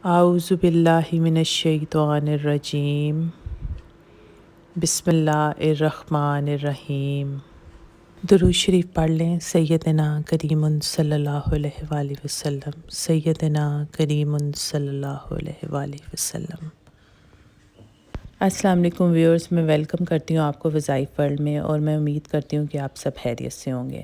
اعوذ باللہ من الشیطان الرجیم بسم اللہ الرحمن الرحیم۔ درود شریف پڑھ لیں۔ سیدنا کریم صلی اللہ علیہ وآلہ وسلم، سیدنا کریم صلی اللہ علیہ وآلہ وسلم۔ السلام علیکم ویورز، میں ویلکم کرتی ہوں آپ کو وظائف ورلڈ میں، اور میں امید کرتی ہوں کہ آپ سب خیریت سے ہوں گے۔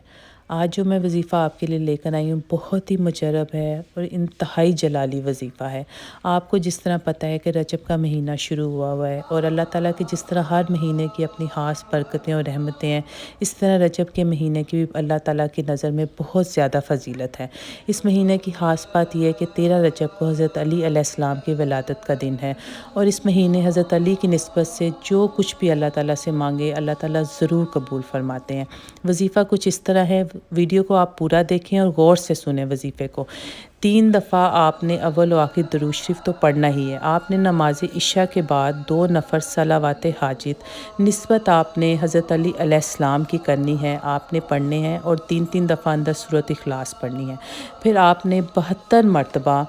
آج جو میں وظیفہ آپ کے لیے لے کر آئی ہوں بہت ہی مجرب ہے اور انتہائی جلالی وظیفہ ہے۔ آپ کو جس طرح پتہ ہے کہ رجب کا مہینہ شروع ہوا ہے، اور اللہ تعالیٰ کی جس طرح ہر مہینے کی اپنی خاص برکتیں اور رحمتیں ہیں، اس طرح رجب کے مہینے کی بھی اللہ تعالیٰ کی نظر میں بہت زیادہ فضیلت ہے۔ اس مہینے کی خاص بات یہ ہے کہ 13 رجب کو حضرت علی علیہ السلام کی ولادت کا دن ہے، اور اس مہینے حضرت علی کی نسبت سے جو کچھ بھی اللہ تعالیٰ سے مانگے اللہ تعالیٰ ضرور قبول فرماتے ہیں۔ وظیفہ کچھ اس طرح ہے، ویڈیو کو آپ پورا دیکھیں اور غور سے سنیں وظیفے کو۔ 3 دفعہ آپ نے اول و آخر درود شریف تو پڑھنا ہی ہے۔ آپ نے نماز عشاء کے بعد 2 نفر صلوات حاجت نسبت آپ نے حضرت علی علیہ السلام کی کرنی ہے، آپ نے پڑھنے ہیں، اور 3 دفعہ اندر سورۃ اخلاص پڑھنی ہے۔ پھر آپ نے 72 مرتبہ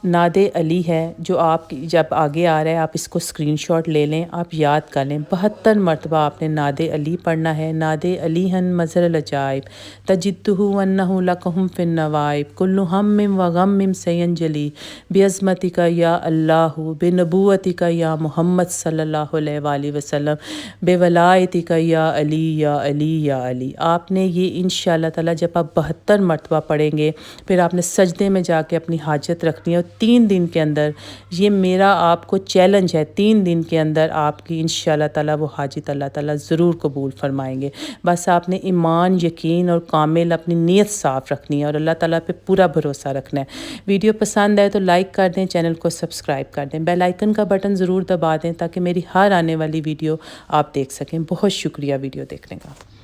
نعت علی ہے، جو آپ کی جب آگے آ رہا ہے آپ اس کو اسکرین شاٹ لے لیں، آپ یاد کر لیں۔ 72 مرتبہ آپ نے نعت علی پڑھنا ہے۔ نعت علی ہن مظہر العجائب تجدہ انہ لکہم فی النوائب کل ہم و غم سینجلی بعظمتک یا اللہ بنبوتک یا محمد صلی اللہ علیہ وآلہ وسلم بولایتک یا علی یا علی یا علی۔ آپ نے یہ انشاءاللہ تعالیٰ جب آپ 72 مرتبہ پڑھیں گے، پھر آپ نے سجدے میں جا کے اپنی حاجت رکھنی ہے، اور 3 دن کے اندر، یہ میرا آپ کو چیلنج ہے، 3 دن کے اندر آپ کی انشاءاللہ تعالیٰ وہ حاجت اللہ تعالیٰ ضرور قبول فرمائیں گے۔ بس آپ نے ایمان، یقین اور کامل اپنی نیت صاف رکھنی ہے، اور اللہ تعالیٰ پہ پورا بھروسہ رکھنا ہے۔ ویڈیو پسند آئے تو لائک کر دیں، چینل کو سبسکرائب کر دیں، بیل آئیکن کا بٹن ضرور دبا دیں تاکہ میری ہر آنے والی ویڈیو آپ دیکھ سکیں۔ بہت شکریہ ویڈیو دیکھنے کا۔